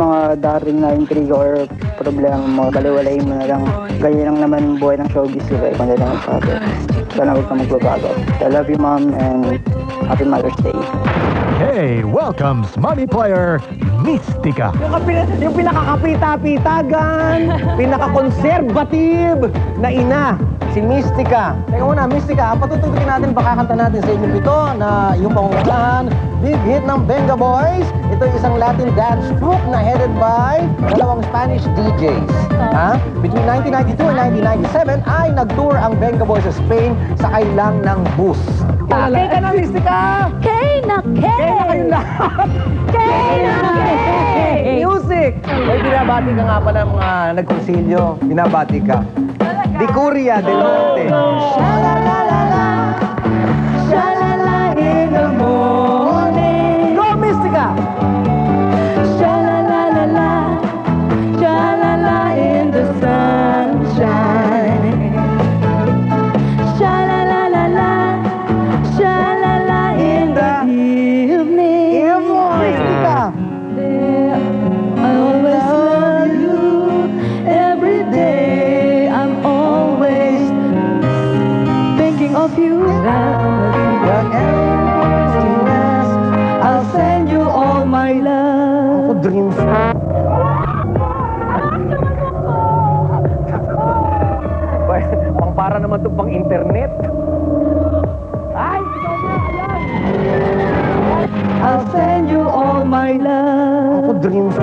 mga darating na intriga or problema mo, baliwalayin mo na lang. Ganyan lang naman buhay ng showbiz, diba? Kung lang sabi. Sana huwag kang magbabago. I love you, Mom, and Happy Mother's Day. Hey, welcomes money player Mystica. Yung pinakakapita-pitagan, pinaka-conservative na ina, si Mystica. Teka muna, Mystica, patutukin natin, baka kanta natin sa inyong ito na yung pangungunahan, big hit ng Venga Boys. Ito ay isang Latin dance troupe na headed by dalawang Spanish DJs. Between 1992 and 1997 ay nag-tour ang Venga Boys sa Spain sakay lang ng bus. Kay ka na, Mystica! Kay na kay! Kaya na kayong lahat! Kay na kay! Music! May binabati ka nga pala mga nagkonsilyo. Binabati ka. Di Curia del Monte. Sha-la-la-la-la, sha-la-la in the morning. Go, Mystica! Sha-la-la-la-la, sha-la-la in the sunshine. Sha-la-la-la-la, sha-la-la in the evening. Mystica! I always love you every day. I'm always thinking of you. Your emptiness, I'll send you all my ako love. dreams. Pang para naman ito pang internet. Ay, ikaw na, ayan. I'll send you all my love. Ako dreams.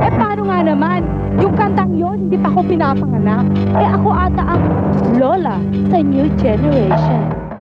Eh, paano nga naman? Yung kantang yon, hindi pa ako pinapanganak. Eh, ako ata ang lola sa new generation.